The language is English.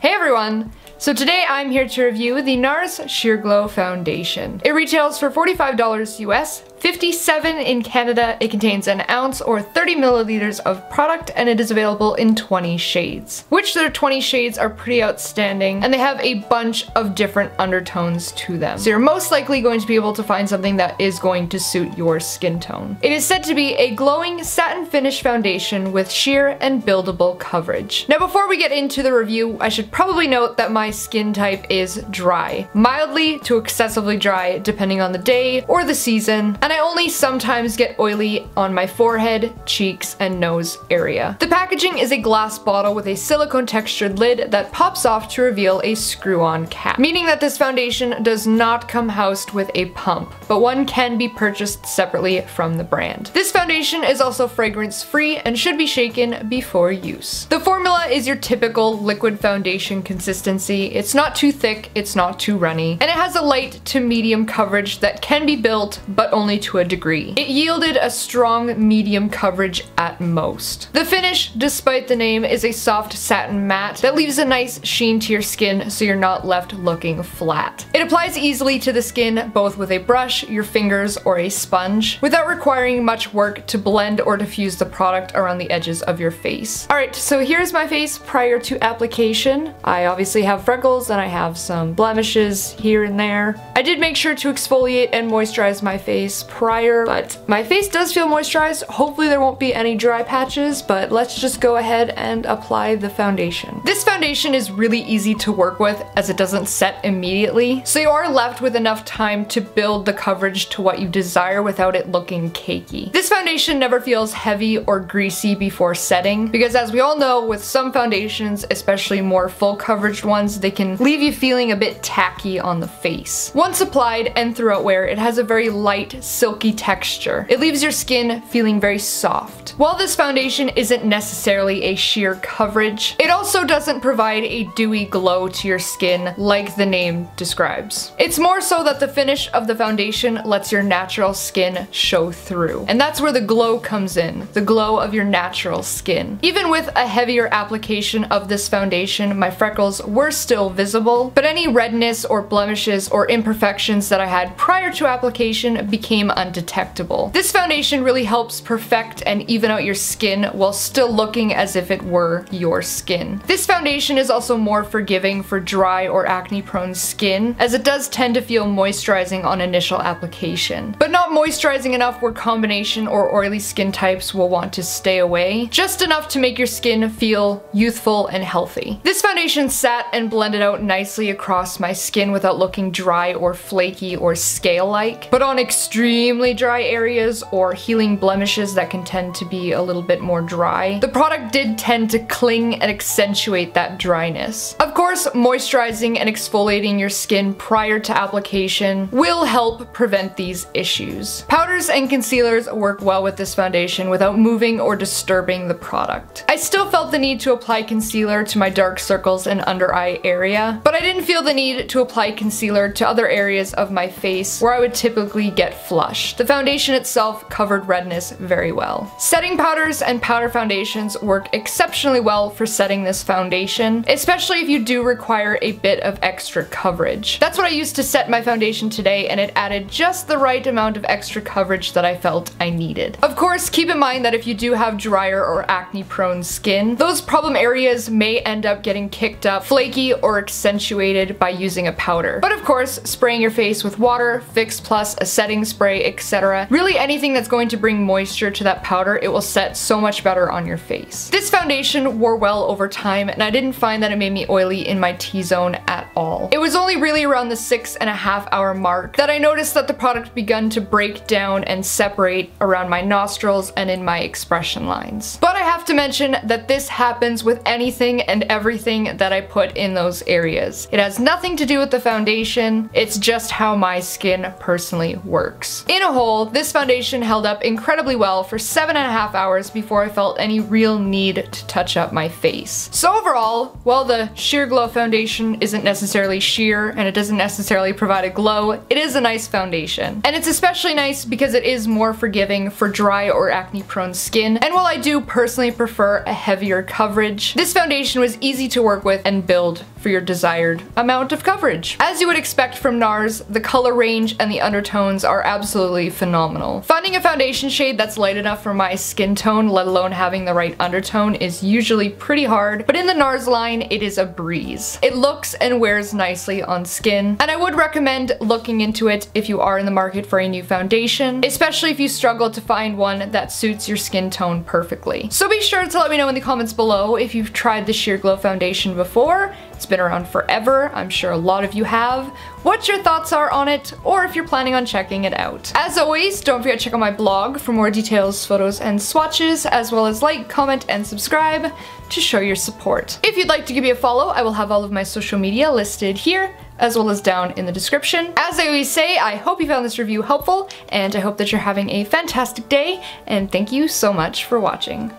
Hey everyone! So today I'm here to review the NARS Sheer Glow Foundation. It retails for $45 US, $57 in Canada. It contains an ounce or 30 milliliters of product, and it is available in 20 shades. Which their 20 shades are pretty outstanding, and they have a bunch of different undertones to them. So you're most likely going to be able to find something that is going to suit your skin tone. It is said to be a glowing satin finish foundation with sheer and buildable coverage. Now before we get into the review, I should probably note that my skin type is dry. Mildly to excessively dry depending on the day or the season, and I only sometimes get oily on my forehead, cheeks, and nose area. The packaging is a glass bottle with a silicone textured lid that pops off to reveal a screw-on cap, meaning that this foundation does not come housed with a pump, but one can be purchased separately from the brand. This foundation is also fragrance-free and should be shaken before use. The formula is your typical liquid foundation consistency. It's not too thick, it's not too runny, and it has a light to medium coverage that can be built, but only to a degree. It yielded a strong medium coverage at most. The finish, despite the name, is a soft satin matte that leaves a nice sheen to your skin so you're not left looking flat. It applies easily to the skin both with a brush, your fingers, or a sponge without requiring much work to blend or diffuse the product around the edges of your face. Alright, so here's my face prior to application. I obviously have freckles and I have some blemishes here and there. I did make sure to exfoliate and moisturize my face prior, but my face does feel moisturized. Hopefully there won't be any dry patches, but let's just go ahead and apply the foundation. This foundation is really easy to work with as it doesn't set immediately, so you are left with enough time to build the coverage to what you desire without it looking cakey. This foundation never feels heavy or greasy before setting, because as we all know, with some foundations, especially more full coverage ones, they can leave you feeling a bit tacky on the face. Once applied and throughout wear, it has a very light, silky texture. It leaves your skin feeling very soft. While this foundation isn't necessarily a sheer coverage, it also doesn't provide a dewy glow to your skin like the name describes. It's more so that the finish of the foundation lets your natural skin show through. And that's where the glow comes in, the glow of your natural skin. Even with a heavier application of this foundation, my freckles were still visible, but any redness or blemishes or imperfections that I had prior to application became undetectable. This foundation really helps perfect and even out your skin while still looking as if it were your skin. This foundation is also more forgiving for dry or acne-prone skin, as it does tend to feel moisturizing on initial application, but not moisturizing enough where combination or oily skin types will want to stay away, just enough to make your skin feel youthful and healthy. This foundation sat and blended out nicely across my skin without looking dry or flaky or scale-like, but on extremely dry areas or healing blemishes that can tend to be a little bit more dry, the product did tend to cling and accentuate that dryness. Of course, moisturizing and exfoliating your skin prior to application will help prevent these issues. Powders and concealers work well with this foundation without moving or disturbing the product. I still felt the need to apply concealer to my dark circles and under eye area, but I didn't feel the need to apply concealer to other areas of my face where I would typically get flushed. The foundation itself covered redness very well. Setting powders and powder foundations work exceptionally well for setting this foundation, especially if you do require a bit of extra coverage. That's what I used to set my foundation today, and it added just the right amount of extra coverage that I felt I needed. Of course, keep in mind that if you do have drier or acne-prone skin, those problem areas may end up getting kicked up, flaky, or accentuated by using a powder. But of course, spraying your face with water, Fix Plus, a setting spray, etc. Really anything that's going to bring moisture to that powder, it will set so much better on your face. This foundation wore well over time, and I didn't find that it made me oily in my T-zone at all. It was only really around the 6.5 hour mark that I noticed that the product begun to break down and separate around my nostrils and in my expression lines. But I have to mention that this happens with anything and everything that I put in those areas. It has nothing to do with the foundation, it's just how my skin personally works. In a whole, this foundation held up incredibly well for 7.5 hours before I felt any real need to touch up my face. So overall, while the Sheer Glow Foundation isn't necessarily sheer and it doesn't necessarily provide a glow, it is a nice foundation. And it's especially nice because it is more forgiving for dry or acne-prone skin, and while I do personally prefer a heavier coverage, this foundation was easy to work with and build for your desired amount of coverage. As you would expect from NARS, the color range and the undertones are absolutely phenomenal. Finding a foundation shade that's light enough for my skin tone, let alone having the right undertone, is usually pretty hard, but in the NARS line, it is a breeze. It looks and wears nicely on skin, and I would recommend looking into it if you are in the market for a new foundation, especially if you struggle to find one that suits your skin tone perfectly. So be sure to let me know in the comments below if you've tried the Sheer Glow foundation before. It's been around forever, I'm sure a lot of you have. What your thoughts are on it, or if you're planning on checking it out. As always, don't forget to check out my blog for more details, photos, and swatches, as well as like, comment, and subscribe to show your support. If you'd like to give me a follow, I will have all of my social media listed here, as well as down in the description. As I always say, I hope you found this review helpful, and I hope that you're having a fantastic day, and thank you so much for watching.